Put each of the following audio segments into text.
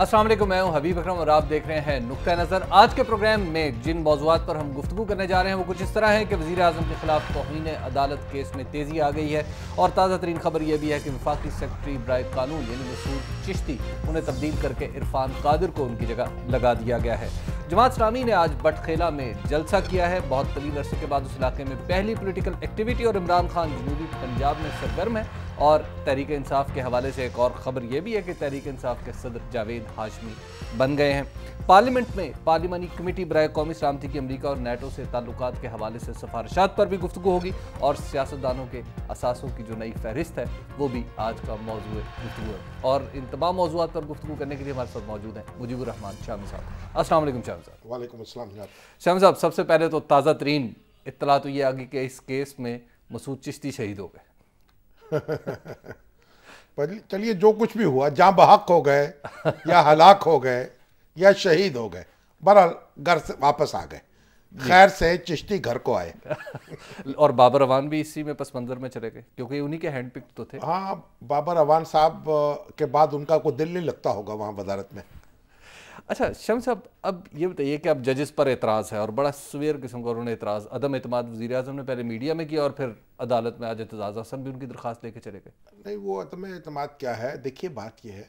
अस्सलाम वालेकुम, मैं हूं हबीब अकरम और आप देख रहे हैं नुक्ता नज़र। आज के प्रोग्राम में जिन मौज़ूआत पर हम गुफ्तगू करने जा रहे हैं वो कुछ इस तरह है कि वज़ीर आज़म के खिलाफ तौहीन अदालत केस में तेज़ी आ गई है और ताज़ा तरीन खबर यह भी है कि वफाकी सेक्रेटरी बराए कानून यानी मसूद चिश्ती उन्हें तब्दील करके इरफान कादिर को उनकी जगह लगा दिया गया है। जमात इस्लामी ने आज बटखेला में जलसा किया है। बहुत तवील अरसे के बाद उस इलाके में पहली पोलिटिकल एक्टिविटी और इमरान खान जनूबी पंजाब में सरगर्म है। और तहरीक इंसाफ के हवाले से एक और ख़बर यह भी है कि तहरीक इंसाफ के सदर जावेद हाशमी बन गए हैं। पार्लियामेंट में पार्लिमानी कमेटी बराए कौमी सलामती की अमरीका और नेटो से ताल्लुकात के हवाले से सिफारिशात पर भी गुफ्तगू होगी और सियासतदानों के असासों की जो नई फहरिस्त है वो भी आज का मौजूद गुफ्तगू है। और इन तमाम मौजूद पर गुफ्तगू करने के लिए हमारे साथ मौजूद हैं मुजीबुर रहमान शामी साहब। अस्सलाम वालेकुम शामी साहब। वालेकुम अस्सलाम शामी साहब, सबसे पहले तो ताज़ा तरीन इत्तला तो ये आ गई कि इस केस में मसूद चिश्ती शहीद हो गए। चलिए, जो कुछ भी हुआ, जहां बहक हो गए या हलाक हो गए या शहीद हो गए, बहरहाल घर से वापस आ गए, खैर से चिश्ती घर को आए। और बाबर अवान भी इसी में पस मंजर में चले गए क्योंकि उन्हीं के हैंड पिक तो थे। हाँ, बाबर अवान साहब के बाद उनका कोई दिल नहीं लगता होगा वहाँ वजारत में। अच्छा शम्स साहब, अब ये बताइए कि अब जजेस पर एतराज़ है और बड़ा सवेर किस्म का उन्होंने एतराज़ अदम एतमाद वज़ीर आज़म ने पहले मीडिया में किया और फिर अदालत में आज एतजाज़ हसन भी उनकी दरख्वास्त लेके चले गए। नहीं, वो अदम एतमाद क्या है, देखिए बात यह है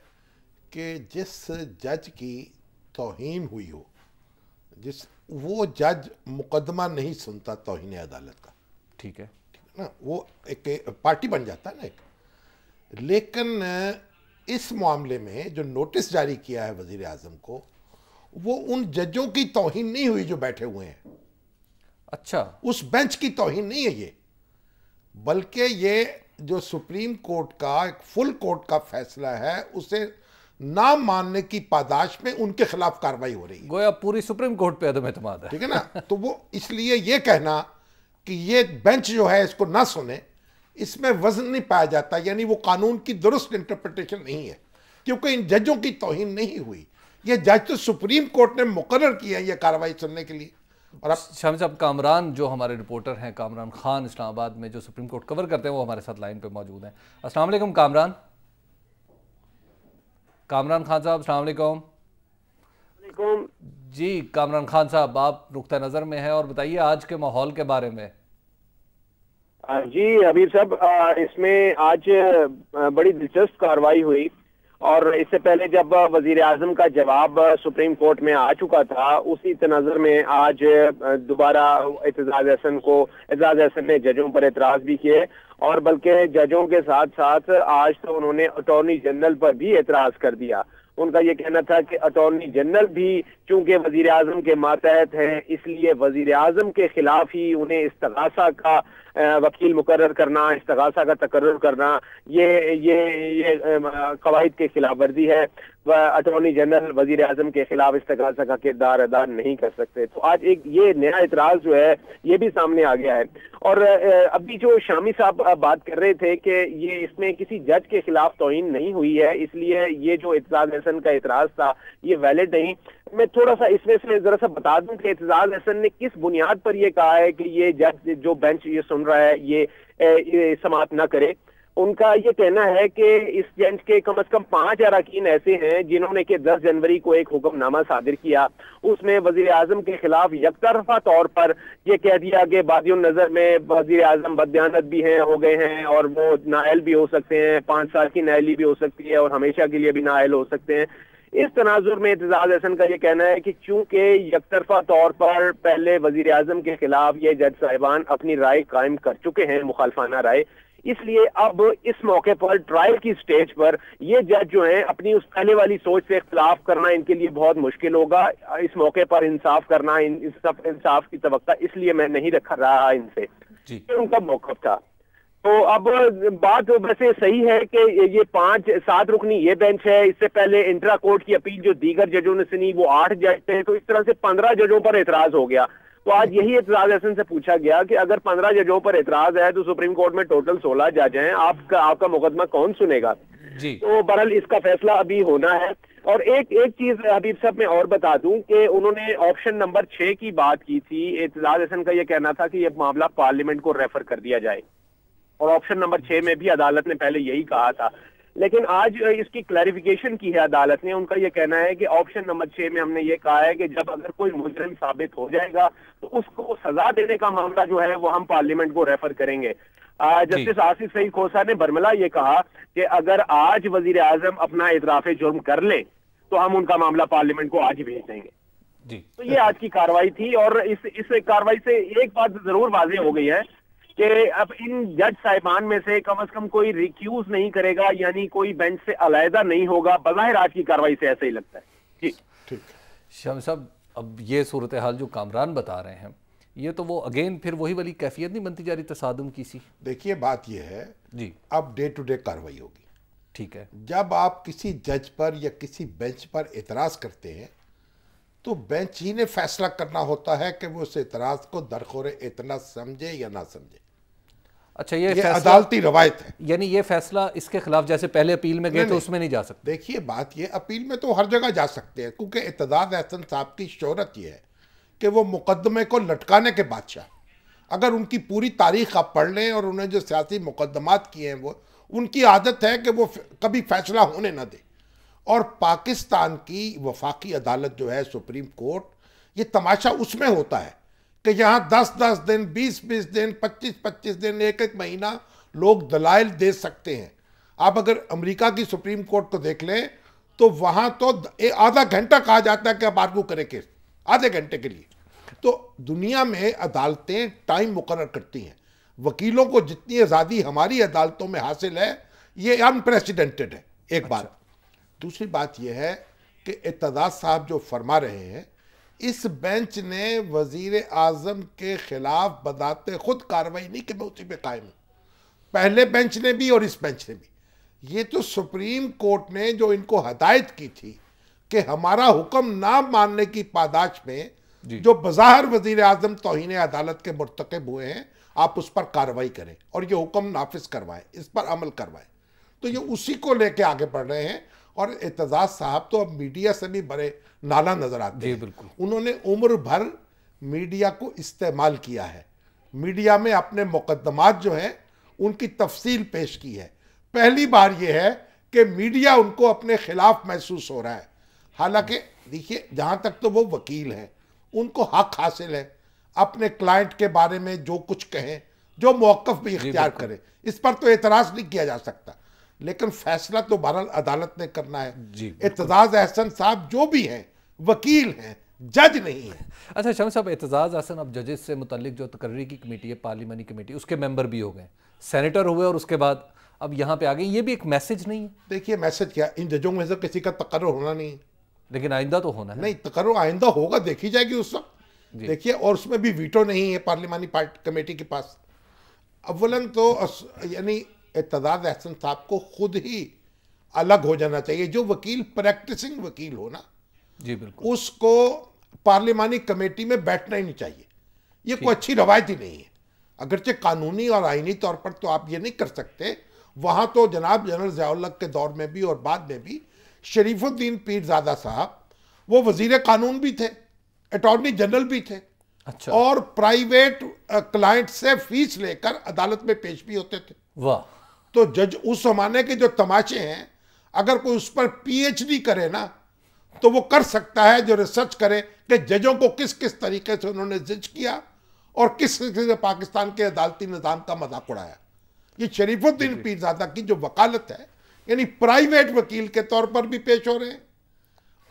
कि जिस जज की तौहीन हुई हो, वो जज मुकदमा नहीं सुनता तौहीन अदालत का, ठीक है ना, वो एक पार्टी बन जाता है ना एक। लेकिन इस मामले में जो नोटिस जारी किया है वजीर आजम को, वो उन जजों की तौहीन नहीं हुई जो बैठे हुए हैं। अच्छा, उस बेंच की तौहीन नहीं है ये, बल्कि ये जो सुप्रीम कोर्ट का एक फुल कोर्ट का फैसला है उसे ना मानने की पादाश में उनके खिलाफ कार्रवाई हो रही है। गोया पूरी सुप्रीम कोर्ट पे अदम एतमाद है, ठीक है ना। तो वो इसलिए ये कहना कि ये बेंच जो है इसको ना सुने, इसमें वजन नहीं पाया जाता, यानी वो कानून की दुरुस्त इंटरप्रिटेशन नहीं है, क्योंकि इन जजों की तौहीन नहीं हुई। ये जज तो सुप्रीम कोर्ट ने मुकर्रर किया ये कार्रवाई सुनने के लिए। और अब शामी साहब, कामरान जो हमारे रिपोर्टर हैं, कामरान खान इस्लामाबाद में जो सुप्रीम कोर्ट कवर करते हैं, वो हमारे साथ लाइन पे मौजूद हैं। अस्सलाम वालेकुम कामरान खान साहब। अस्सलाम वालेकुम जी। कामरान खान साहब, आप नुक्ता नज़र में हैं और बताइए आज के माहौल के बारे में। जी हबीब साहब, इसमें आज बड़ी दिलचस्प कार्रवाई हुई और इससे पहले जब वजीर आजम का जवाब सुप्रीम कोर्ट में आ चुका था, उसी तनाज़ुर में आज दोबारा एजाज हसन ने जजों पर एतराज़ भी किए और बल्कि जजों के साथ साथ आज तो उन्होंने अटॉर्नी जनरल पर भी एतराज़ कर दिया। उनका ये कहना था कि अटॉर्नी जनरल भी चूंकि वजीर आजम के मातहत है, इसलिए वजीर आजम के खिलाफ ही उन्हें इस्तगासा का वकील मुकर्रर करना, इस्तगासा का तकर्रुर करना, ये कवायद के खिलाफ वर्जी है। अटॉर्नी जनरल वजीर आजम के खिलाफ इस्तगासा का किरदार अदा नहीं कर सकते। तो आज एक ये नया इतराज जो है ये भी सामने आ गया है। और अभी जो शामी साहब बात कर रहे थे कि ये इसमें किसी जज के खिलाफ तौहीन नहीं हुई है, इसलिए ये जो एतजाज हसन का इतराज था ये वैलिड नहीं। मैं थोड़ा सा इसमें से जरा सा बता दूं कि एतजाज हसन ने किस बुनियाद पर यह कहा है कि ये जज जो बेंच ये सुन रहा है ये समाअत ना करे। उनका ये कहना है कि इस बेंच के कम से कम 5 अरकान ऐसे हैं जिन्होंने कि 10 जनवरी को एक हुक्मनामा सादिर किया, उसमें वजीर आजम के खिलाफ यकतरफा तौर पर यह कह दिया कि बादियों नजर में वजीर आजम बददियानत भी हैं, हो गए हैं और वो नाअहल भी हो सकते हैं, 5 साल की नाअहली भी हो सकती है और हमेशा के लिए भी नाअहल हो सकते हैं। इस तनाजुर में एतजाज हसन का यह कहना है कि चूंकि यकतरफा तौर पर पहले वजीर आजम के खिलाफ ये जज साहिबान अपनी राय कायम कर चुके हैं, मुखालफाना राय, इसलिए अब इस मौके पर ट्रायल की स्टेज पर ये जज जो हैं अपनी उस पहले वाली सोच से इख्तिलाफ करना इनके लिए बहुत मुश्किल होगा। इस मौके पर इंसाफ करना, इंसाफ की तवक्का इसलिए मैं नहीं रख रहा इनसे, ये उनका मौक़िफ़ था। तो अब बात वैसे सही है कि ये 5-7 रुकनी ये बेंच है। इससे पहले इंट्रा कोर्ट की अपील जो दीगर जजों ने सुनी वो 8 जज थे, तो इस तरह से 15 जजों पर एतराज हो गया। तो आज यही एतजाज हसन से पूछा गया कि अगर 15 जजों पर एतराज है तो सुप्रीम कोर्ट में टोटल 16 जज हैं, आपका मुकदमा कौन सुनेगा जी। तो बहरहाल इसका फैसला अभी होना है। और एक चीज हबीब साहब मैं और बता दूं कि उन्होंने ऑप्शन नंबर 6 की बात की थी। एतजाज हसन का यह कहना था कि यह मामला पार्लियामेंट को रेफर कर दिया जाए और ऑप्शन नंबर 6 में भी अदालत ने पहले यही कहा था। लेकिन आज इसकी क्लैरिफिकेशन की है अदालत ने। उनका ये कहना है कि ऑप्शन नंबर 6 में हमने ये कहा है कि जब अगर कोई मुजरिम साबित हो जाएगा तो उसको सजा देने का मामला जो है वो हम पार्लियामेंट को रेफर करेंगे। जस्टिस आसिफ सईद खोसा ने बरमला ये कहा कि अगर आज वजीर आजम अपना इतराफ जुर्म कर लें तो हम उनका मामला पार्लियामेंट को आज ही भेज देंगे जी। तो ये आज की कार्रवाई थी और इस कार्रवाई से एक बात जरूर वाज़ेह हो गई है कि अब इन जज साहिबान में से कम कोई रिक्यूज नहीं करेगा, यानी कोई बेंच से अलहदा नहीं होगा। बज़ाहिर आज की कार्रवाई से ऐसा ही लगता है जी। ठीक शामिल साहब, अब ये सूरत हाल जो कामरान बता रहे हैं ये तो वो अगेन फिर वही वाली कैफियत नहीं बनती जा रही तसादुम की सी? देखिए बात ये है जी, अब डे टू डे कार्रवाई होगी। ठीक है, जब आप किसी जज पर या किसी बेंच पर एतराज करते हैं तो बेंच ही ने फैसला करना होता है कि वो उस एतराज को दरखोरे इतना समझे या ना समझे। अच्छा, ये अदालती रवायत है, यानी ये फैसला इसके खिलाफ जैसे पहले अपील में गए तो उसमें नहीं जा सकते। देखिए बात ये, अपील में तो हर जगह जा सकते हैं क्योंकि इत्तेदाद एहसन साहब की शोहरत ये है कि वो मुकदमे को लटकाने के बादशाह। अगर उनकी पूरी तारीख आप पढ़ लें और उन्हें जो सियासी मुकदमात किए हैं वो उनकी आदत है कि वो कभी फैसला होने ना दे। और पाकिस्तान की वफाकी अदालत जो है सुप्रीम कोर्ट, ये तमाशा उसमें होता है कि यहाँ 10-10 दिन, 20-20 दिन, 25-25 दिन, एक महीना लोग दलाइल दे सकते हैं। आप अगर अमेरिका की सुप्रीम कोर्ट को देख लें तो वहाँ तो आधा घंटा कहा जाता है कि आप आर्गू करें केस, आधे घंटे के लिए। तो दुनिया में अदालतें टाइम मुकर्रर करती हैं। वकीलों को जितनी आज़ादी हमारी अदालतों में हासिल है ये अनप्रेसिडेंटेड है, एक बात। दूसरी बात यह है कि इत्तेदाद साहब जो फरमा रहे हैं, इस बेंच ने वजीर आजम के खिलाफ बदाते खुद कार्रवाई नहीं कि मैं उसी पे कायम हूँ। पहले बेंच ने भी और इस बेंच ने भी। ये तो सुप्रीम कोर्ट ने जो इनको हदायत की थी कि हमारा हुक्म ना मानने की पादाश में जो बज़ाहिर वजीर आजम तौहीन अदालत के मुर्तकब हुए हैं, आप उस पर कार्रवाई करें और ये हुक्म नाफिज करवाएं, इस पर अमल करवाएं। तो ये उसी को लेके आगे बढ़ रहे हैं। और इत्तेदाद साहब तो अब मीडिया से भी बड़े नाला नजर आते हैं। बिल्कुल, उन्होंने उम्र भर मीडिया को इस्तेमाल किया है, मीडिया में अपने मुकदमात जो हैं उनकी तफसील पेश की है। पहली बार यह है कि मीडिया उनको अपने खिलाफ महसूस हो रहा है। हालांकि देखिए, जहां तक तो वो वकील हैं, उनको हक हासिल है अपने क्लाइंट के बारे में जो कुछ कहें, जो मौक़िफ़ भी इख्तियार करें, इस पर तो एतराज़ नहीं किया जा सकता। लेकिन फैसला तो बहरहाल अदालत ने करना है। इत्तेदाद एहसन साहब जो भी हैं वकील हैं, जज नहीं है। अच्छा शामिल साहब, इत्तेदाद एहसन अब जजेस से मुतल्लिक जो तकर्री की कमेटी है, पार्लियामानी कमेटी, उसके मेंबर भी हो गए, सेनेटर हुए और उसके बाद अब यहाँ पे आ गए। ये भी एक मैसेज नहीं है? देखिए मैसेज क्या, इन जजों में से किसी का तकर्रुर होना नहीं है, लेकिन आइंदा तो होना है। नहीं, तकर्रुर आइंदा होगा, देखी जाएगी उस वक्त। देखिए, और उसमें भी वीटो नहीं है पार्लियामानी कमेटी के पास। अव्वलन तो यानी इत्तेदाद एहसन साहब को खुद ही अलग हो जाना चाहिए। जो वकील प्रैक्टिसिंग वकील हो ना, जी बिल्कुल, उसको पार्लियामानी कमेटी में बैठना ही नहीं चाहिए। ये कोई अच्छी रवायत ही नहीं है। अगरचे कानूनी और आईनी तौर पर तो आप ये नहीं कर सकते। वहाँ तो जनाब जनरल ज़ियाउल हक के दौर में भी और बाद में भी शरीफुद्दीन पीरज़ादा साहब वो वजीर कानून भी थे, अटॉर्नी जनरल भी थे। अच्छा, और प्राइवेट क्लाइंट से फीस लेकर अदालत में पेश भी होते थे। वाह। तो जज उस जमाने के जो तमाशे हैं, अगर कोई उस पर पीएचडी करे ना तो वो कर सकता है, जो रिसर्च करे कि जजों को किस किस तरीके से उन्होंने जज किया और किस तरीके से पाकिस्तान के अदालती निज़ाम का मजाक उड़ाया। ये शरीफुद्दीन पीरज़ादा की जो वकालत है, यानी प्राइवेट वकील के तौर पर भी पेश हो रहे हैं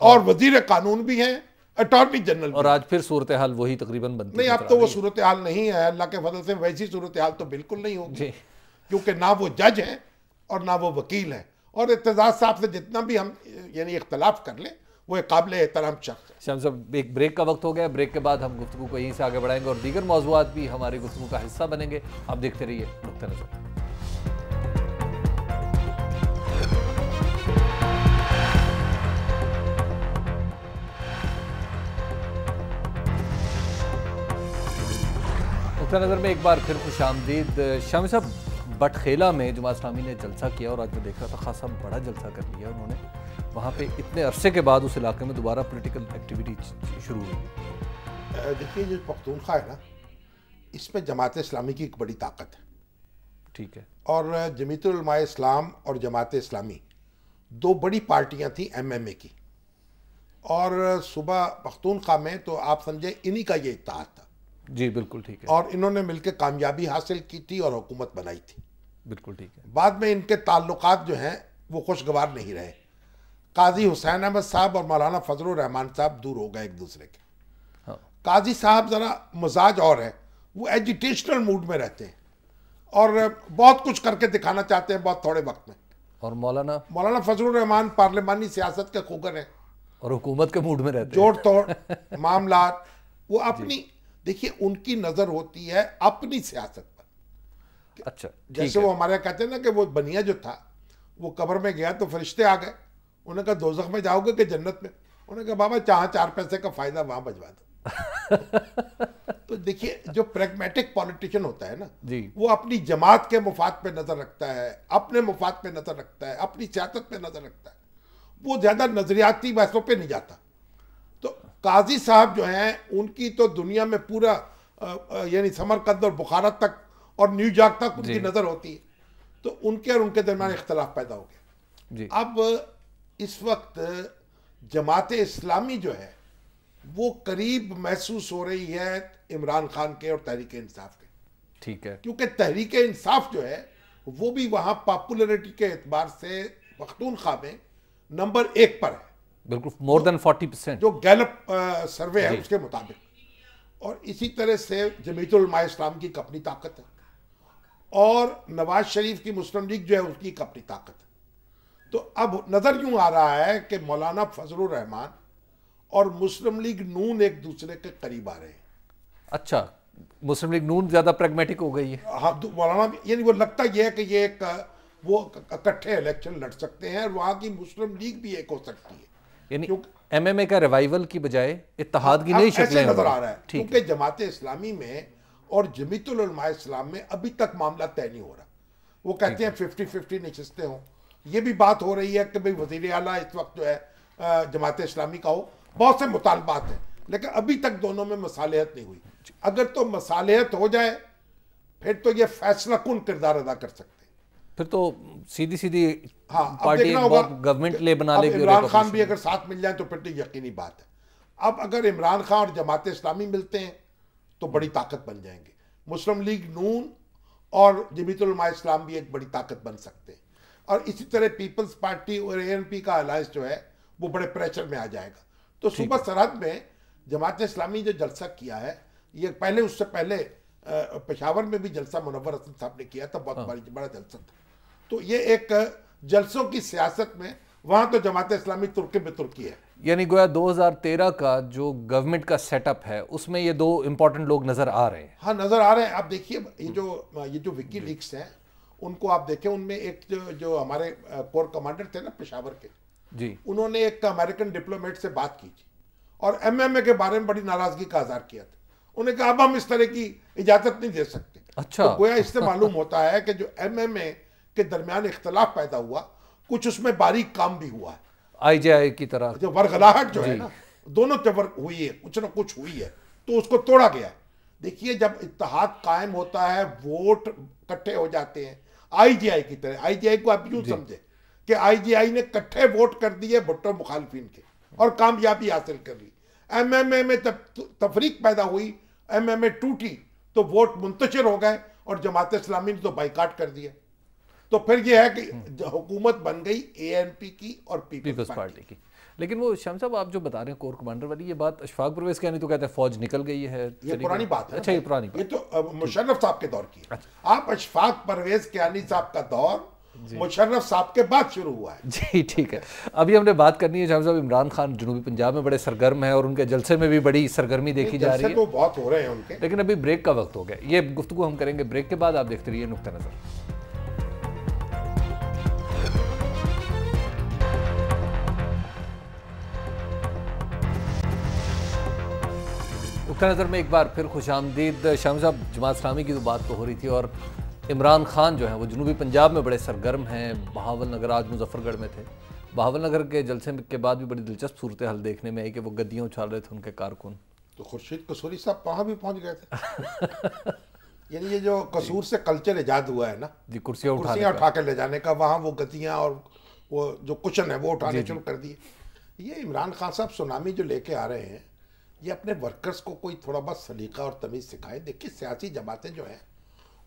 और वजीर कानून भी हैं, अटॉर्नी जनरल। और आज फिर सूरत हाल वही तकरीबन बनती नहीं, अब तो वो सूरत हाल नहीं है। अल्लाह के फजल से वैसी सूरत हाल तो बिल्कुल नहीं होगी, क्योंकि ना वो जज हैं और ना वो वकील हैं। और इत्तेदाद साहब से जितना भी हम यानी इख्तलाफ कर लें, वो एक काबिल एहतराम शख्स है। शामिल साहब, एक ब्रेक का वक्त हो गया। ब्रेक के बाद हम गुफ्तगू को यहीं से आगे बढ़ाएंगे और दीगर मौज़ूआत भी हमारी गुफ्तगू का हिस्सा बनेंगे। आप देखते रहिए नुक्ता नज़र। नुक्ता नज़र में एक बार फिर खुश आमदीद। शामिल साहब, बटखेला में जमात इस्लामी ने जलसा किया और आज मैं देख रहा था खासा बड़ा जलसा कर लिया उन्होंने। वहाँ पे इतने अरसे के बाद उस इलाके में दोबारा पॉलिटिकल एक्टिविटी शुरू हुई। देखिए, जो पख्तूनख्वा है ना, इसमें जमात इस्लामी की एक बड़ी ताकत है। ठीक है। और जमीयतुल उलमा इस्लाम और जमात इस्लामी दो बड़ी पार्टियां थी एमएमए की, और सुबह पख्तूनख्वा में तो आप समझे इन्हीं का ये इत्तेहाद था। जी बिल्कुल ठीक है। और इन्होंने मिलकर कामयाबी हासिल की थी और हुकूमत बनाई थी। बिल्कुल ठीक है। बाद में इनके ताल्लुकात जो हैं वो खुशगवार नहीं रहे। काजी हुसैन अहमद साहब और मौलाना फजलुर रहमान साहब दूर हो गए एक दूसरे के। हाँ। काजी साहब ज़रा मिजाज और है, वो एजिटेशनल मूड में रहते हैं और बहुत कुछ करके दिखाना चाहते हैं बहुत थोड़े वक्त में। और मौलाना फजलुर रहमान पार्लिमानी सियासत के खूगर हैं और हुकूमत के मूड में रहते हैं, जोड़ तोड़ मामला। वो अपनी देखिए उनकी नज़र होती है अपनी सियासत पर। अच्छा, जैसे वो हमारे कहते हैं ना कि वो बनिया जो था वो कब्र में गया तो फरिश्ते आ गए, उन्होंने कहा दोज़ख में जाओगे कि जन्नत में? उन्होंने कहा बाबा जहाँ 4 पैसे का फायदा वहां बजवा दो। तो देखिए जो प्रैग्मेटिक पॉलिटिशियन होता है ना जी, वो अपनी जमात के मुफाद पे नजर रखता है, अपने मुफाद पे नजर रखता है, अपनी सियासत पे नजर रखता है, वो ज्यादा नजरियाती बहसों पे नहीं जाता। तो काजी साहब जो हैं उनकी तो दुनिया में पूरा यानी समरकंद और बुखारा तक और न्यूयॉर्क तक उनकी नजर होती है। तो उनके और उनके दरमियान इख्तलाफ पैदा हो गया जी। अब इस वक्त जमात इस्लामी जो है वो करीब महसूस हो रही है इमरान खान के और तहरीक इंसाफ के। ठीक है। क्योंकि तहरीक इंसाफ जो है वो भी वहां पॉपुलरिटी के एतबार से पख्तूनख्वा में नंबर 1 पर है, बिल्कुल मोर देन 40%, जो गैलप सर्वे है उसके मुताबिक। और इसी तरह से जमीयतुल उलमा इस्लाम की एक अपनी ताकत है और नवाज शरीफ की मुस्लिम लीग जो है उसकी एक अपनी ताकत है। तो अब नजर यूं आ रहा है कि मौलाना फजलुर रहमान और मुस्लिम लीग नून एक दूसरे के करीब आ रहे हैं। अच्छा, मुस्लिम लीग नून ज्यादा प्रैग्मेटिक हो गई है। हाँ, मौलाना यानी वो लगता यह है कि ये एक वो इकट्ठे इलेक्शन लड़ सकते हैं और वहां की मुस्लिम लीग भी एक हो सकती है। यानी एमएमए का रिवाइवल की बजाय इत्तेहाद की नई शक्लें नजर आ रहा है। क्योंकि जमात इस्लामी में और जमीयतुल उलमा इस्लाम में अभी तक मामला तय नहीं हो रहा। वो कहते हैं 50-50 नशिस्तें हों। ये भी बात हो रही है कि भाई वजीर आला इस वक्त जो है जमात इस्लामी का हो, बहुत से मुतालबात हैं, लेकिन अभी तक दोनों में मसालियत नहीं हुई। अगर तो मसालियत हो जाए फिर तो ये फैसला कुन किरदार अदा कर सकते हैं। फिर तो सीधी सीधी हाँ, पार्टी गवर्नमेंट ले बना लेगी। इमरान खान भी अगर साथ मिल जाए तो फिर तो यकीनी बात है। अब अगर इमरान खान और जमात इस्लामी मिलते हैं तो बड़ी ताकत बन जाएंगे। मुस्लिम लीग नून और जमीयतुल उलमा इस्लाम भी एक बड़ी ताकत बन सकते हैं। और इसी तरह पीपल्स पार्टी और एएनपी का अलायंस जो है वो बड़े प्रेशर में आ जाएगा। तो सुबह सरहद में जमात इस्लामी जो जलसा किया है, ये पहले उससे पहले पेशावर में भी जलसा मुनव्वर हसन साहब ने किया था, बहुत बड़ा जलसा था। तो ये एक जलसों की सियासत में वहां तो जमात इस्लामी तुर्की बेतुर्की है। यानी गोया 2013 का जो गवर्नमेंट का सेटअप है उसमें ये दो इंपॉर्टेंट लोग नजर आ रहे हैं। हाँ, नजर आ रहे हैं। आप देखिए ये जो विकी लीक्स हैं उनको आप देखें, उनमें एक जो हमारे कोर कमांडर थे ना पेशावर के जी, उन्होंने एक अमेरिकन डिप्लोमेट से बात की थी और एमएमए के बारे में बड़ी नाराजगी का इजहार किया था। उन्होंने कहा अब हम इस तरह की इजाजत नहीं दे सकते। अच्छा, तो गोया इससे मालूम होता है कि जो एमएमए के दरमियान इख्तलाफ पैदा हुआ, कुछ उसमें बारीक काम भी हुआ है। आईजेआई की तरह जो वर्गलाहट जो है ना, दोनों तरफ हुई है, कुछ ना कुछ हुई है, तो उसको तोड़ा गया है। देखिए जब इत्तेहाद कायम होता है, वोट इकट्ठे हो जाते हैं आईजीआई की तरह। आईजीआई को आप यूं समझे कि आईजीआई ने इकट्ठे वोट कर दिए भुट्टो मुखालिफिन के और कामयाबी हासिल कर ली। एमएमए में तब तफरीक पैदा हुई, एमएमए टूटी तो वोट मुंतशिर हो गए और जमात इस्लामी ने तो बाइकाट कर दिया। तो फिर यह है कि हुकूमत बन गई एएनपी की और पीपल्स पार्टी की। लेकिन वो शाम साहब आप जो बता रहे हैं कोर कमांडर वाली ये बात, अशफाक परवेज कहने तो कहते हैं फौज निकल गई है। ये पुरानी बात है। अच्छा, ये पुरानी बात, ये तो मुशर्रफ साहब के दौर की है। आप अशफाक परवेज कियानी साहब का दौर मुशर्रफ साहब के बाद शुरू हुआ है। जी ठीक है। अभी हमने बात करनी है शाम साहब, इमरान खान जनूबी पंजाब में बड़े सरगर्म है और उनके जलसे में भी बड़ी सरगर्मी देखी जा रही है। तो बहुत हो रहे हैं उनके, लेकिन अभी ब्रेक का वक्त हो गया। ये गुफ्तगू हम करेंगे ब्रेक के बाद। आप देखते रहिए नुक्ता नजर। नज़र में एक बार फिर खुशामदीद। शाम साहब, जमात इस्लामी की तो बात तो हो रही थी और इमरान खान जो है वो जनूबी पंजाब में बड़े सरगर्म हैं। बहावल नगर, आज मुजफ्फरगढ़ में थे। बहावल नगर के जलसे के बाद भी बड़ी दिलचस्प सूरत हाल देखने में आई कि वो गद्दियाँ उछाल रहे थे उनके कारकुन। तो खुर्शीद कसूरी साहब वहाँ भी पहुँच गए थे। यानी ये जो कसूर से कल्चर इजाद हुआ है ना जी, कुर्सियाँ उठा के ले जाने का, वहाँ वो गद्दियाँ और वो जो कुशन है वो उठाने शुरू कर दिए। ये इमरान खान साहब सुनामी जो लेके आ रहे हैं, ये अपने वर्कर्स को कोई थोड़ा बहुत सलीका और तमीज़ सिखाए। देखिए सियासी जमातें जो हैं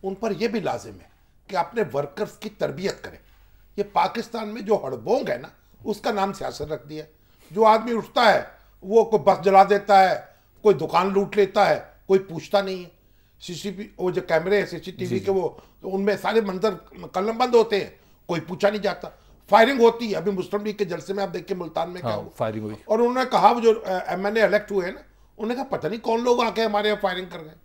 उन पर यह भी लाजिम है कि अपने वर्कर्स की तरबियत करें। ये पाकिस्तान में जो हड़बोंग है ना, उसका नाम सियासत रख दिया। जो आदमी उठता है वो कोई बस जला देता है, कोई दुकान लूट लेता है, कोई पूछता नहीं है। सीसीटीवी वो जो कैमरे हैं सीसीटीवी के, वो उनमें सारे मंजर कलम बंद होते हैं, कोई पूछा नहीं जाता। फायरिंग होती है। अभी मुस्लिम लीग के जलसे में आप देखिए मुल्तान में क्या हुआ, फायरिंग हुई। और उन्होंने कहा वो जो MNA इलेक्ट हुए हैं ना, उन्होंने कहा पता नहीं कौन लोग आके हमारे यहाँ फायरिंग कर गए।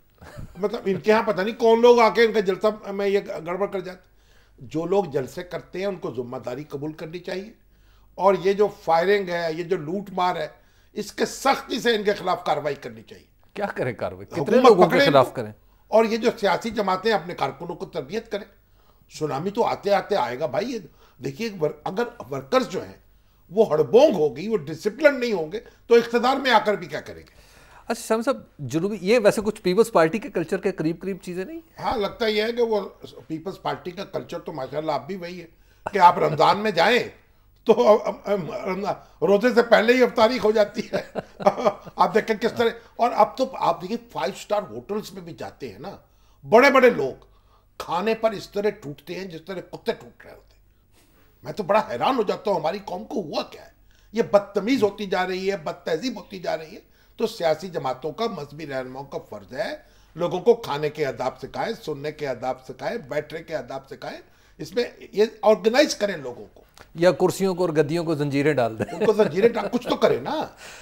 मतलब इनके यहाँ पता नहीं कौन लोग आके इनका जलसा में ये गड़बड़ कर जाते। जो लोग जलसे करते हैं उनको जिम्मेदारी कबूल करनी चाहिए, और ये जो फायरिंग है, ये जो लूट मार है, इसके सख्ती से इनके खिलाफ कार्रवाई करनी चाहिए। क्या करें कार्रवाई, कितने लोगों के खिलाफ करें? और ये जो सियासी जमातें अपने कारकुनों को तरबियत करें। सुनामी तो आते आते आएगा भाई। ये देखिए अगर वर्कर्स जो हैं वो हड़बोंग होगी, वो डिसिप्लिन नहीं होंगे, तो इख्तिदार में आकर भी क्या करेंगे। अच्छा शाम साहब, जुनूबी ये वैसे कुछ पीपल्स पार्टी के कल्चर के करीब करीब चीजें नहीं? हाँ, लगता यह है कि वो पीपल्स पार्टी का कल्चर तो माशाल्लाह आप भी वही है कि आप रमजान में जाएं तो रोजे से पहले ही इफ्तारी हो जाती है। आप देखें किस तरह। और अब तो आप देखिए 5 स्टार होटल्स में भी जाते हैं ना, बड़े बड़े लोग खाने पर इस तरह टूटते हैं जिस तरह कुत्ते टूट रहे होते हैं। मैं तो बड़ा हैरान हो जाता हूँ, हमारी कौम को हुआ क्या है। ये बदतमीज होती जा रही है, बदतहजीब होती जा रही है। तो सियासी जमातों का, मजहबी रहनुमाओं का फर्ज है लोगों को खाने के आदाब सिखाएं, सुनने के आदाब सिखाएं, बैठने के आदाब सिखाएं। इसमें ये ऑर्गेनाइज करें लोगों को, या कुर्सियों को और गद्दियों को जंजीरें डाल दें। उनको जंजीरें डाल, कुछ तो करें ना।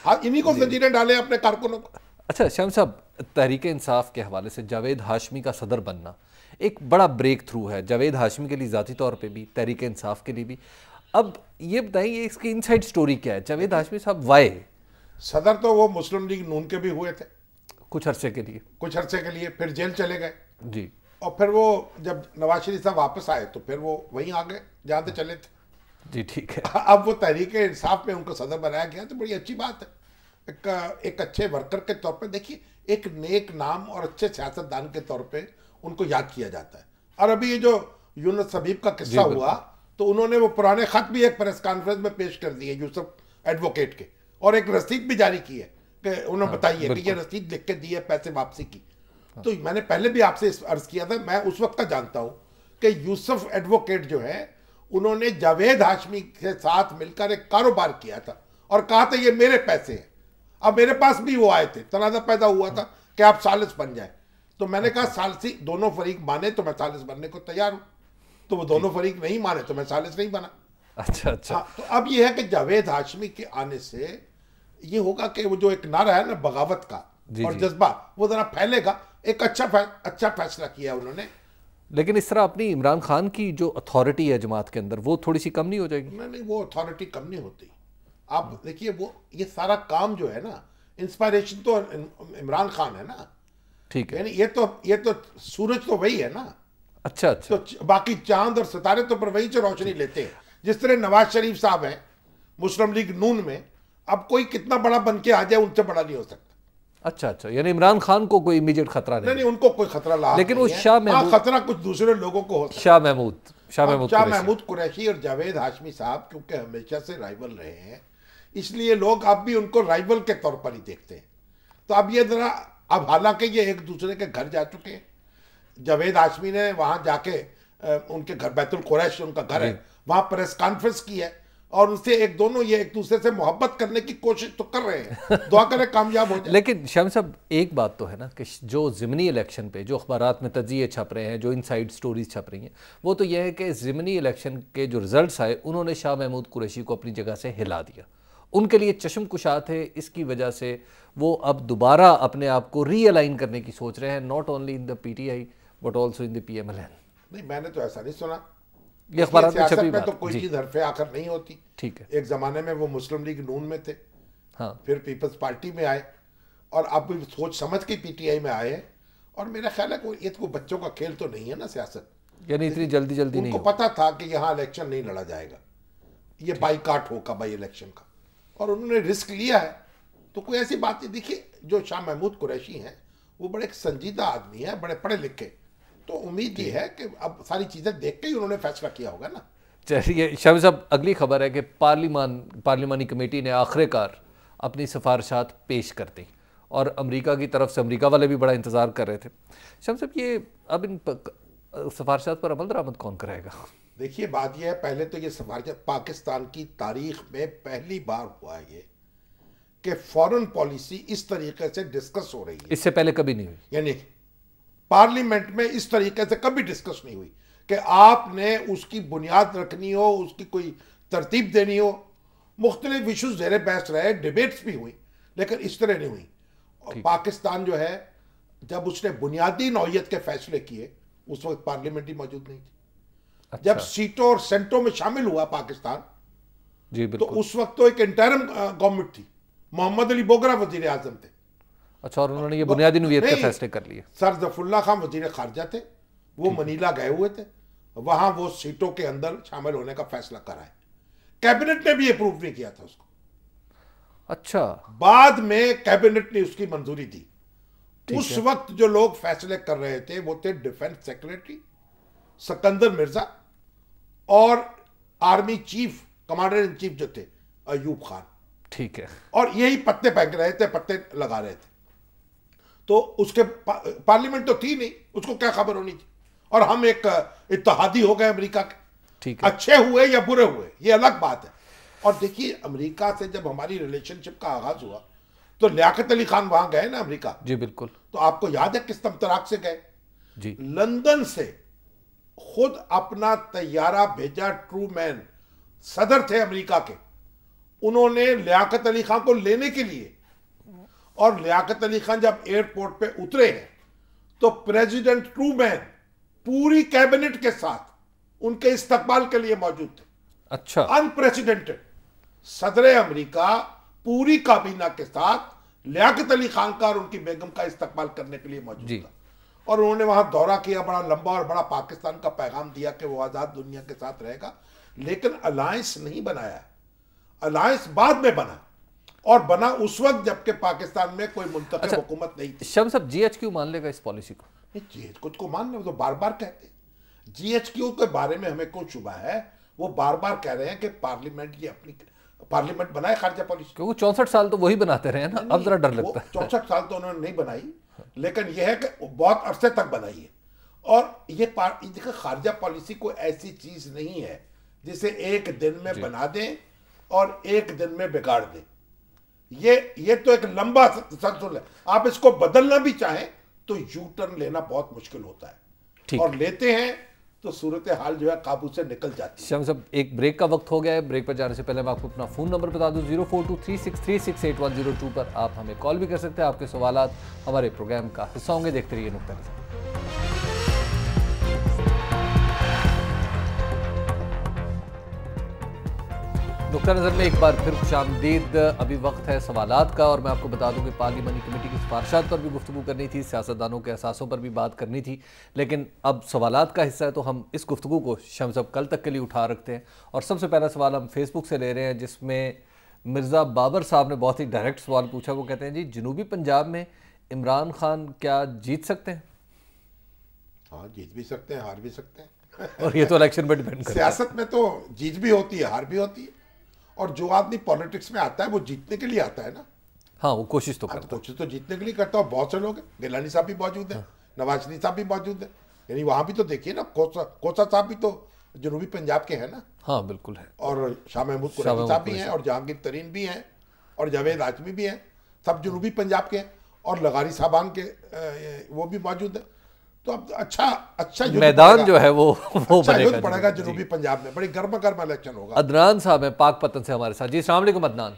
हाँ, इन्हीं को जंजीरें डालें अपने कारकुनों को। अच्छा शाम साहब, तहरीक इंसाफ के हवाले से जावेद हाशमी का सदर बनना एक बड़ा ब्रेक थ्रू है, जावेद हाशमी के लिए ज़ाती तौर पे भी, तहरीक इंसाफ के लिए भी। अब ये बताइए इसकी इनसाइड स्टोरी क्या है? जावेद हाशमी साहब वाई सदर तो वो मुस्लिम लीग नून के भी हुए थे कुछ अरसे के लिए, फिर जेल चले गए जी, और फिर वो जब नवाज शरीफ साहब वापस आए तो फिर वो वहीं आ गए जहाँ से चले थे जी। ठीक है, अब वो तहरीक इंसाफ में उनको सदर बनाया गया तो बड़ी अच्छी बात है। एक अच्छे वर्कर के तौर पे देखिए, एक नेक नाम और अच्छे सियासतदान के तौर पे उनको याद किया जाता है। और अभी ये जो यूनुस हबीब का किस्सा हुआ, तो उन्होंने वो पुराने खत भी एक प्रेस कॉन्फ्रेंस में पेश कर दिए यूसुफ एडवोकेट के, और एक रसीद भी जारी की है कि उन्होंने बताई है कि ये रसीद लिख के दी है पैसे वापसी की। तो मैंने पहले भी आपसे अर्ज किया था, मैं उस वक्त का जानता हूं कि यूसुफ एडवोकेट जो है उन्होंने जावेद हाशमी के साथ मिलकर एक कारोबार किया था और कहा था ये मेरे पैसे हैं। अब मेरे पास भी वो आए थे, तनाज़ा पैदा हुआ था कि आप सालिस बन जाए। तो मैंने कहा सालिसी दोनों फरीक माने तो मैं सालिस बनने को तैयार हूं। तो वो दोनों फरीक नहीं माने तो मैं सालिस नहीं बना। अच्छा। हाँ, तो अब ये है कि जावेद हाशमी के आने से ये होगा कि वो जो एक नारा है ना बगावत का और जज्बा, वो जरा फैलेगा। एक अच्छा फैसला किया उन्होंने। लेकिन इस तरह अपनी इमरान खान की जो अथॉरिटी है जमात के अंदर, वो थोड़ी सी कम नहीं हो जाएगी? नहीं, वो अथॉरिटी कम नहीं होती। आप देखिए वो ये सारा काम जो है ना, इंस्पायरेशन तो इमरान खान है ना। ठीक है, यानी ये तो सूरज तो वही है ना। अच्छा। तो बाकी चांद और सितारे तो पर वही से रोशनी लेते हैं। जिस तरह नवाज शरीफ साहब हैं मुस्लिम लीग नून में, अब कोई कितना बड़ा बन के आ जाए उनसे बड़ा नहीं हो सकता। अच्छा, यानी इमरान खान को कोई इमीडिएट खतरा नहीं, उनको कोई खतरा ला, लेकिन वो शाह महमूद, खतरा कुछ दूसरे लोगों को हो सकता है। शाह महमूद कुरैशी और जावेद हाशमी साहब क्योंकि हमेशा से राइवल रहे हैं, इसलिए लोग अब भी उनको राइवल के तौर पर ही देखते हैं। तो अब ये जरा, अब हालांकि ये एक दूसरे के घर जा चुके हैं। जावेद हाशमी ने वहां जाके उनके घर, बैतुल कुरैश उनका घर है, वहां प्रेस कॉन्फ्रेंस की है और उससे एक दूसरे से मोहब्बत करने की कोशिश तो कर रहे हैं। दुआ करें कामयाब हो जाए। लेकिन शाम साहब एक बात तो है ना कि जो ज़िमनी इलेक्शन पे जो अखबारात में तजिए छप रहे हैं, जो इनसाइड स्टोरीज छप रही हैं, वो तो यह है कि ज़िमनी इलेक्शन के जो रिजल्ट्स आए उन्होंने शाह महमूद कुरैशी को अपनी जगह से हिला दिया। उनके लिए चश्म कुशा थे, इसकी वजह से वो अब दोबारा अपने आप को रीअलाइन करने की सोच रहे हैं, not only in the PTI but also in the PMLN। नहीं, मैंने तो ऐसा नहीं सुना। ये अखबार में तो कोई चीज हरफे आकर नहीं होती। ठीक है, एक जमाने में वो मुस्लिम लीग नून में थे, हाँ, फिर पीपल्स पार्टी में आए और अब भी सोच समझ के PTI में आए। और मेरा ख्याल है ये तो बच्चों का खेल तो नहीं है ना सियासत, यानी इतनी जल्दी नहीं। उनको पता था कि यहाँ इलेक्शन नहीं लड़ा जाएगा, ये बाईकाट होगा बाई इलेक्शन का, और उन्होंने रिस्क लिया है। तो कोई ऐसी बात नहीं। देखिए जो शाह महमूद कुरैशी हैं वो बड़े संजीदा आदमी है, बड़े पढ़े लिखे, तो उम्मीद ये है कि अब सारी चीज़ें देख के ही उन्होंने फैसला किया होगा ना। चलिए शामी साहब, अगली खबर है कि पार्लिमानी कमेटी ने आखिरकार अपनी सिफारिशात पेश कर दी और अमेरिका की तरफ से, अमेरिका वाले भी बड़ा इंतज़ार कर रहे थे। शामी साहब, ये अब इन सिफारिशात पर अमल दरामद कौन कराएगा? देखिए बात यह है, पहले तो ये सिफारिशात पाकिस्तान की तारीख में पहली बार हुआ है ये कि फॉरेन पॉलिसी इस तरीके से डिस्कस हो रही है। इससे पहले कभी नहीं हुई, यानी पार्लियामेंट में इस तरीके से कभी डिस्कस नहीं हुई कि आपने उसकी बुनियाद रखनी हो, उसकी कोई तरतीब देनी हो। मुख्तलिफ इशूज ज़ेर बहस रहे, डिबेट्स भी हुई, लेकिन इस तरह नहीं हुई। और पाकिस्तान जो है, जब उसने बुनियादी नौयत के फैसले किए उस वक्त पार्लियामेंट ही मौजूद नहीं थी। अच्छा। जब सीटों और सेंटों में शामिल हुआ पाकिस्तान, जी तो बिल्कुल, उस वक्त तो एक इंटरिम गवर्नमेंट थी, मोहम्मद अली बोगरा वजीर आजम थे। अच्छा, और उन्होंने ये बुनियादी नौयत के नहीं, फैसले कर लिए। सर जफरुल्लाह खान वजीर खारजा थे, वो मनीला गए हुए थे, वहां वो सीटों के अंदर शामिल होने का फैसला कराए। कैबिनेट ने भी अप्रूव नहीं किया था उसको, अच्छा, बाद में कैबिनेट ने उसकी मंजूरी दी। उस वक्त जो लोग फैसले कर रहे थे वो थे डिफेंस सेक्रेटरी सिकंदर मिर्जा और army chief, commander in chief जो थे अयूब खान। ठीक है। और यही पत्ते फेंक रहे थे, पत्ते लगा रहे थे। तो उसके पार्लियामेंट तो थी नहीं, उसको क्या खबर होनी थी। और हम एक इत्तेहादी हो गए अमेरिका के। ठीक है, अच्छे हुए या बुरे हुए ये अलग बात है। और देखिए अमेरिका से जब हमारी रिलेशनशिप का आगाज हुआ तो लियाकत अली खान वहां गए ना अमेरिका। जी बिल्कुल, तो आपको याद है किस तमतराक से गए? जी लंदन से खुद अपना तैयारा भेजा, ट्रू मैन सदर थे अमेरिका के, उन्होंने लियाकत अली खान को लेने के लिए। और लियाकत अली खान जब एयरपोर्ट पे उतरे हैं तो प्रेसिडेंट ट्रू मैन पूरी कैबिनेट के साथ उनके इस्तकबाल के लिए मौजूद थे। अच्छा, अनप्रेसिडेंटेड सदर अमेरिका पूरी काबीना के साथ लियाकत अली खान का और उनकी बेगम का इस्तकबाल करने के लिए मौजूद था। और उन्होंने वहां दौरा किया, बड़ा लंबा और बड़ा पाकिस्तान का पैगाम दिया कि वो आजाद दुनिया के साथ रहेगा। लेकिन अलायंस नहीं बनाया, अलायंस बाद में बना, और बना उस वक्त जबकि पाकिस्तान में कोई मुंतखब हुकूमत नहीं थी। शम साहब, जीएचक्यू मान लेगा इस पॉलिसी को? जीएचक्यू को मान ले, वो तो बार बार कहते हैं। जीएचक्यू के बारे में हमें कोई शुबा है, वो बार बार कह रहे हैं कि पार्लियामेंट ये अपनी पार्लियामेंट बनाए खारजा पॉलिसी। क्योंकि 64 साल तो वही बनाते रहे ना, अब जरा डर लगता है। 64 साल तो उन्होंने नहीं बनाई, लेकिन यह है कि बहुत अरसे तक बनाई है। और ये देखिए खारजा पॉलिसी कोई ऐसी चीज नहीं है जिसे एक दिन में बना दें और एक दिन में बिगाड़ दें। ये तो एक लंबा सलसल है। आप इसको बदलना भी चाहें तो यू टर्न लेना बहुत मुश्किल होता है, और लेते हैं तो सूरत हाल जो है काबू से निकल जाती है। शम साहब, एक ब्रेक का वक्त हो गया है। ब्रेक पर जाने से पहले मैं आपको अपना फ़ोन नंबर बता दूं, 0423636810 पर आप हमें कॉल भी कर सकते हैं। आपके सवालात हमारे प्रोग्राम का हिस्सा होंगे। देखते रहिए नुक्ता नज़र। नुक्ता नज़र में एक बार फिर खुशामदीद। अभी वक्त है सवालात का, और मैं आपको बता दूं कि पार्लिमानी कमेटी की सिफारिशात पर भी गुफ्तगू करनी थी, सियासतदानों के एहसासों पर भी बात करनी थी, लेकिन अब सवालात का हिस्सा है तो हम इस गुफ्तगू को शम साहब कल तक के लिए उठा रखते हैं। और सबसे पहला सवाल हम फेसबुक से ले रहे हैं, जिसमें मिर्ज़ा बाबर साहब ने बहुत ही डायरेक्ट सवाल पूछा। वो कहते हैं, जी जनूबी पंजाब में इमरान खान क्या जीत सकते हैं? हाँ, जीत भी सकते हैं, हार भी सकते हैं। और ये तो इलेक्शन पर डिपेंड करता है। सियासत में तो जीत भी होती है, हार भी होती है। और जो आदमी पॉलिटिक्स में आता है वो जीतने के लिए आता है ना। हाँ, वो कोशिश तो करता है। कोशिश तो जीतने के लिए करता है। बहुत से लोग हैं, गिलानी साहब भी मौजूद है, नवाज शरीफ साहब भी मौजूद है। यानी वहां भी तो देखिए ना, कोसा साहब भी तो जनूबी पंजाब के हैं ना। हाँ बिल्कुल है। और शाह महमूद कुरैशी साहब भी हैं, और जहांगीर तरीन भी हैं, और जावेद आजमी भी हैं, सब जनूबी पंजाब के हैं। और लगारी साहबान के वो भी मौजूद है। तो अब अच्छा मैदान जो है वो युद्ध पड़ेगा जनूबी पंजाब में। बड़ी गर्मा गर्मा इलेक्शन होगा। अदनान साहब है पाक पतन से हमारे साथ। जी अस्सलाम वालेकुम अदनान।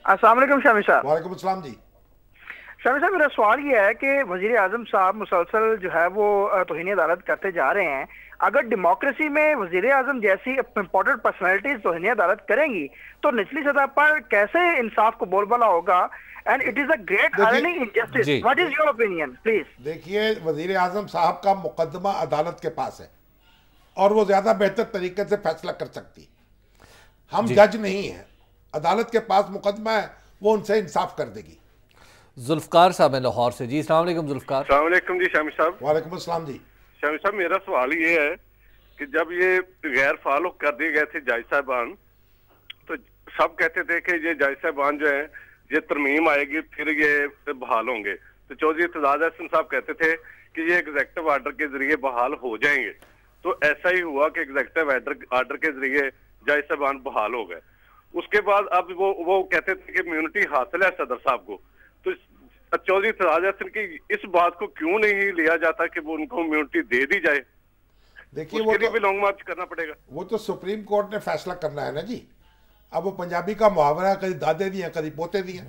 अस्सलाम वालेकुम शामी साहब। वालेकुम अस्सलाम जी। शामी साहब, मेरा सवाल ये है कि वजीर आजम साहब मुसलसल जो है वो तौहीन अदालत करते जा रहे हैं। अगर डेमोक्रेसी में वजीर आजम जैसी इम्पोर्टेंट पर्सनैलिटीज तौहीन अदालत करेंगी तो निचली सतह पर कैसे इंसाफ को बोलबाला होगा? And it is a great irony injustice. What is your opinion please? देखिए, वजीर आजम साहब का मुकदमा अदालत के पास है और वो ज्यादा बेहतर तरीके से फैसला कर सकती। हम जज नहीं है, अदालत के पास मुकदमा है, वो उनसे इंसाफ कर देगी। जुल्फकार साहब है लाहौर से। जी अस्सलाम वालेकुम जुल्फकार। अस्सलाम वालेकुम जी शामी साहब। वालेकुम अस्सलाम जी। शामी साहब मेरा सवाल ये है कि जब ये गैर फाल कर दिए गए थे जज साहबान, तो सब कहते थे कि ये जज साहबान जो है ये तरमीम आएगी फिर ये बहाल होंगे। तो चौधरी इत्तेजाज अहसन साहब कहते थे कि ये एग्जेक्टिव ऑर्डर के जरिए बहाल हो जाएंगे। तो ऐसा ही हुआ कि एग्जेक्टिव ऑर्डर के जरिए जज साहबान बहाल हो गए। उसके बाद अब वो कहते थे कि इम्यूनिटी हासिल है सदर साहब को। तो चौधरी इत्तेजाज अहसन की इस बात को क्यों नहीं लिया जाता कि वो उनको इम्यूनिटी दे दी जाए? देखिए वो तो भी लॉन्ग मार्च करना पड़ेगा। वो तो सुप्रीम कोर्ट ने फैसला करना है ना जी। अब वो पंजाबी का मुहावरा, कभी दादे दिए कभी पोते दिए,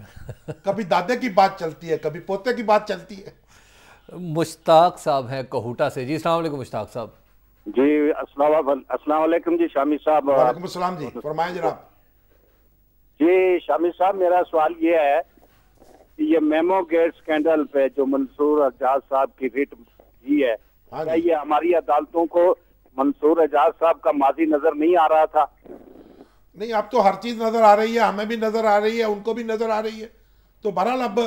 कभी दादे की बात चलती है कभी पोते की बात चलती है। मुश्ताक साहब हैं कोहूटा से। जी अस्सलाम वालेकुम मुश्ताक साहब। जी अस्सलाम वालेकुम जी शामी साहब। वालेकुम अस्सलाम जी, फरमाएं जनाब। जी शामी साहब, मेरा सवाल ये है कि ये मेमो गेट स्कैंडल पे जो मंसूर एजाज साहब की रिट ही है, क्या ये हमारी अदालतों को मंसूर एजाज साहब का माजी नजर नहीं आ रहा था? नहीं, अब तो हर चीज नजर आ रही है, हमें भी नजर आ रही है, उनको भी नजर आ रही है। तो बहरहाल अब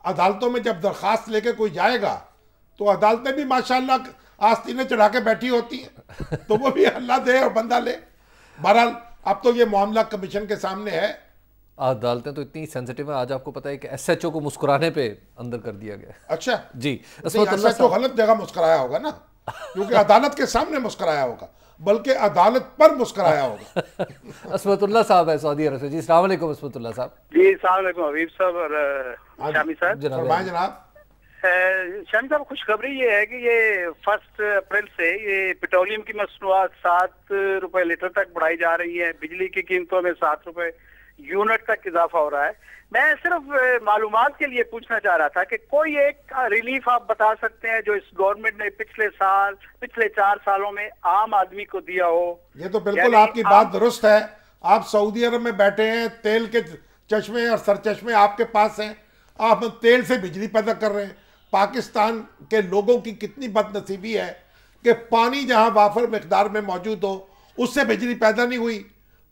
अदालतों में जब दरखास्त लेके कोई जाएगा तो अदालतें भी माशाल्लाह आस्तीनें चढ़ा के बैठी होती हैं, तो वो भी अल्लाह दे और बंदा ले। बहरहाल अब तो ये मामला कमीशन के सामने है। अदालतें तो इतनी सेंसिटिव है, आज आपको पता है कि एसएचओ को मुस्कुराने पे अंदर कर दिया गया। अच्छा जी, एसएचओ गलत जगह मुस्कुराया होगा ना, क्योंकि अदालत के सामने मुस्कुराया होगा, बल्कि अदालत पर मुस्कुराया होगा। असमतुल्लाह साहब है सऊदी अरब से। जी अस्सलाम वालेकुम असमतुल्लाह साहब। जी अस्सलाम वालेकुम हबीब साहब और शामी साहब। फरमाएं जनाब। शामी साहब, खुशखबरी ये है कि ये 1 अप्रैल से ये पेट्रोलियम की मसनूआत 7 रुपए लीटर तक बढ़ाई जा रही है, बिजली की कीमतों में 7 रुपए यूनिट तक इजाफा हो रहा है। मैं सिर्फ मालूमात के लिए पूछना चाह रहा था कि कोई एक रिलीफ आप बता सकते हैं जो इस गवर्नमेंट ने पिछले 4 सालों में आम आदमी को दिया हो? ये तो बिल्कुल आपकी बात दुरुस्त है। आप सऊदी अरब में बैठे हैं, तेल के चश्मे और सरचश्मे आपके पास हैं, आप तेल से बिजली पैदा कर रहे हैं। पाकिस्तान के लोगों की कितनी बदनसीबी है कि पानी जहां वाफर मिकदार में मौजूद हो उससे बिजली पैदा नहीं हुई,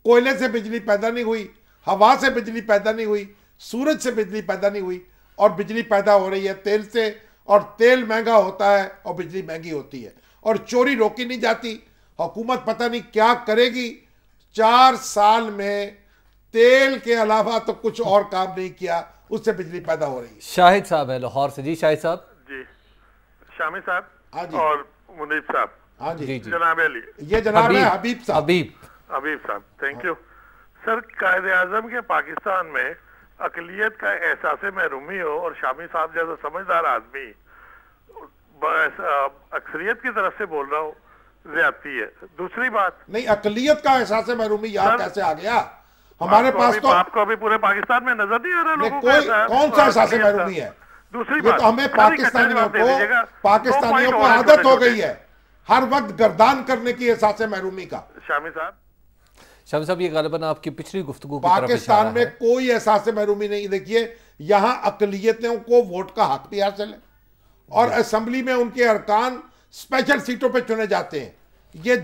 कोयले से बिजली पैदा नहीं हुई, हवा से बिजली पैदा नहीं हुई, सूरज से बिजली पैदा नहीं हुई, और बिजली पैदा हो रही है तेल से। और तेल महंगा होता है और बिजली महंगी होती है, और चोरी रोकी नहीं जाती। हुकूमत पता नहीं क्या करेगी। 4 साल में तेल के अलावा तो कुछ और काम नहीं किया, उससे बिजली पैदा हो रही है। शाहिद साहब है लाहौर से। जी शाहिद साहब। जी शामी साहब। हाँ जी। और मुनीब साहब। हाँ जी। जनाब अली। ये जनाब है हबीब साहब। हबीब साहब, थैंक यू सर। कायदे आजम के पाकिस्तान में अकलियत का एहसास महरूमी हो और शामी साहब जैसा समझदार आदमी अक्सरियत की तरफ से बोल रहा हूँ, ज्यादती है। दूसरी बात, नहीं, अकलियत का एहसास महरूमी यहाँ कैसे आ गया? हमारे पास तो आपको अभी पूरे पाकिस्तान में नजर नहीं आ रहा लोगों को? कौन सा एहसास महरूमी है? दूसरी बात, तो हमें पाकिस्तानियों को आदत हो गई है हर वक्त गर्दान करने की एहसास महरूमी का। शामी साहब ये गालिबन आपकी पिछली गुफ्तगू पाकिस्तान में कोई एहसास महरूमी नहीं। देखिए, यहाँ अकलियतों को वोट का हक भी हासिल है और असेंबली में उनके अरकान स्पेशल सीटों पे चुने जाते हैं। ये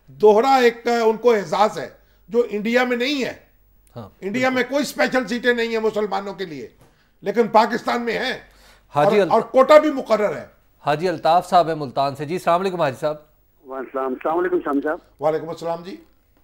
दोहरा एक उनको एहसास है जो इंडिया में नहीं है। हाँ, इंडिया में कोई स्पेशल सीटें नहीं है मुसलमानों के लिए, लेकिन पाकिस्तान में है, और कोटा भी मुकर्रर है। हाजी अल्ताफ साहब है मुल्तान से। जी अस्सलाम वालेकुम हाजी साहब। अस्सलाम वालेकुम शामी साहब। वालेकुम अस्सलाम जी।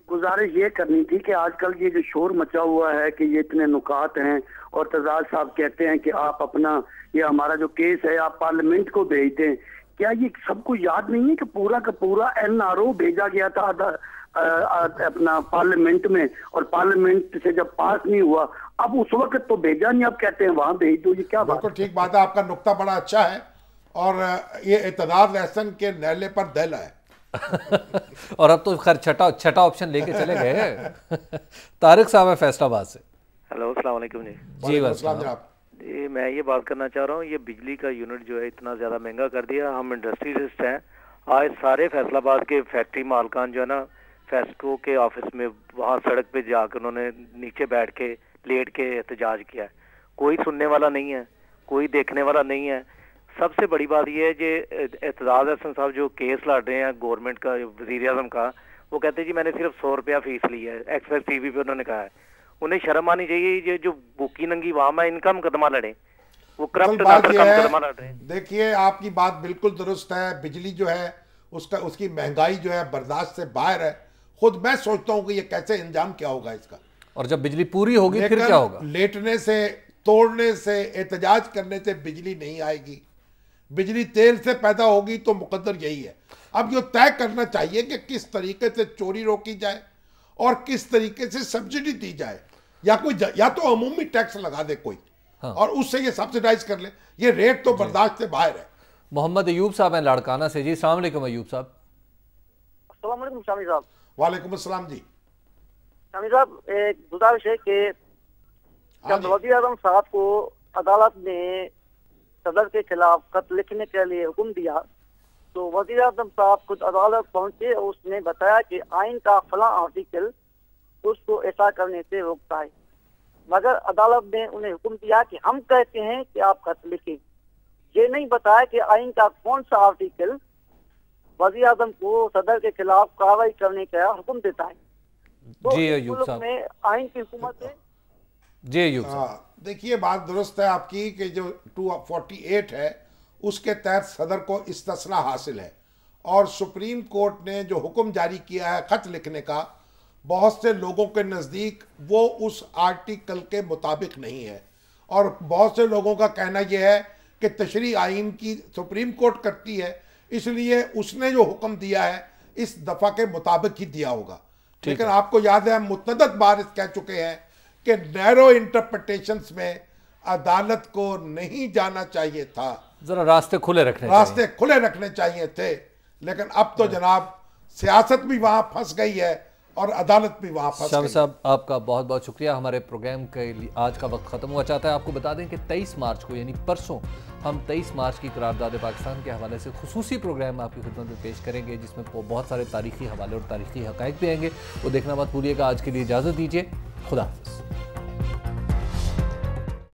गुजारिश ये करनी थी कि आजकल ये जो शोर मचा हुआ है कि ये इतने नुकात हैं और तजाद साहब कहते हैं कि आप अपना ये हमारा जो केस है आप पार्लियामेंट को भेज दें, क्या ये सबको याद नहीं है कि पूरा का पूरा NRO भेजा गया था अपना पार्लियामेंट में, और पार्लियामेंट से जब पास नहीं हुआ, अब उस वक्त तो भेजा नहीं, अब कहते हैं वहां भेज दो। ये क्या बात? बिल्कुल ठीक बात है, आपका नुक्ता बड़ा अच्छा है, और ये इत्तेदाद एहसन के नहले पर दहला है। और अब तो खैर छठा ऑप्शन लेके चले गए। तारिक साहब है फैसलाबाद से। हेलो अस्सलाम वालेकुम जी। जी जनाब। मैं ये बात करना चाह रहा हूँ, ये बिजली का यूनिट जो है इतना ज़्यादा महंगा कर दिया। हम इंडस्ट्रियलिस्ट हैं, आज सारे फैसलाबाद के फैक्ट्री मालकान जो है ना फेस्को के ऑफिस में वहाँ सड़क पे जाकर उन्होंने नीचे बैठ के लेट के एहतजाज किया है। कोई सुनने वाला नहीं है, कोई देखने वाला नहीं है। सबसे बड़ी बात यह है कि एतजाज अहसन साहब जो केस लड़ रहे हैं गवर्नमेंट का, वज़ीर आज़म का, वो कहते हैं जी मैंने सिर्फ 100 रुपया फीस ली है। एक्सप्रेस टीवी पे उन्होंने कहा है। उन्हें शर्म आनी चाहिए, ये जो भूखी नंगी वाम है इनका मुकदमा लड़े। वो करप्ट बात का मुकदमा लड़ रहे हैं। देखिए आपकी बात बिल्कुल दुरुस्त है, बिजली जो है उसकी महंगाई जो है बर्दाश्त से बाहर है। खुद मैं सोचता हूं कि ये कैसे इंजाम क्या होगा इसका, और जब बिजली पूरी होगी फिर क्या होगा? लेटने से, तोड़ने से, एहतजाज करने से बिजली नहीं आएगी। बिजली तेल से पैदा होगी तो मुकद्दर यही है। अब ये तय करना चाहिए कि किस तरीके से चोरी रोकी जाए और किस तरीके से सब्सिडी दी जाए, या तो अमूमी टैक्स लगा दे कोई, हाँ। और उससे ये सब्सिडाइज कर ले। ये रेट तो बर्दाश्त से बाहर है। मोहम्मद अयूब साहब हैं लाड़काना से। जी अस्सलाम वालेकुम अयूब साहब। अस्सलाम वालेकुम शामी साहब। वालेकुम अस्सलाम जी। शामी साहब, एक गुजारिश है कि जब वज़ीर आज़म साहब को अदालत ने सदर के खिलाफ खत लिखने के लिए हुक्म दिया तो वज़ीर आज़म साहब खुद अदालत पहुंचे और उसने बताया कि आइन का फला आर्टिकल उसको ऐसा करने से रोकता है, मगर अदालत ने उन्हें हुक्म दिया कि हम कहते हैं कि आप खत लिखें। ये नहीं बताया कि आइन का कौन सा आर्टिकल वज़ीर आज़म को सदर के खिलाफ कार्रवाई करने का हुक्म देता है। तो जी अयूब साहब, में आइन की हुकूमत है। जी अयूब साहब, देखिए बात दुरुस्त है आपकी कि जो 248 है उसके तहत सदर को इस्तिस्ना हासिल है, और सुप्रीम कोर्ट ने जो हुक्म जारी किया है खत लिखने का, बहुत से लोगों के नज़दीक वो उस आर्टिकल के मुताबिक नहीं है। और बहुत से लोगों का कहना यह है कि तशरी आइन की सुप्रीम कोर्ट करती है, इसलिए उसने जो हुक्म दिया है इस दफ़ा के मुताबिक ही दिया होगा। लेकिन आपको याद है हम मुतअद्दिद बार कह चुके हैं कि नैरो इंटरप्रिटेशंस में अदालत को नहीं जाना चाहिए था, जरा रास्ते खुले रखने चाहिए थे। लेकिन अब तो जनाब सियासत भी वहां फंस गई है और अदालत भी वहां फंस गई। साहब आपका बहुत बहुत शुक्रिया। हमारे प्रोग्राम के लिए आज का वक्त खत्म हुआ चाहता है। आपको बता दें कि 23 मार्च को यानी परसों हम 23 मार्च की करारदाद पाकिस्तान के हवाले से खुसूसी प्रोग्राम आपकी खिदमत में पेश करेंगे, जिसमें बहुत सारे तारीखी हवाले और तारीखी हक़ाइक़ भी आएंगे। वो देखना मत भूलिएगा। आज के लिए इजाज़त दीजिए। खुदा हाफ़िज़।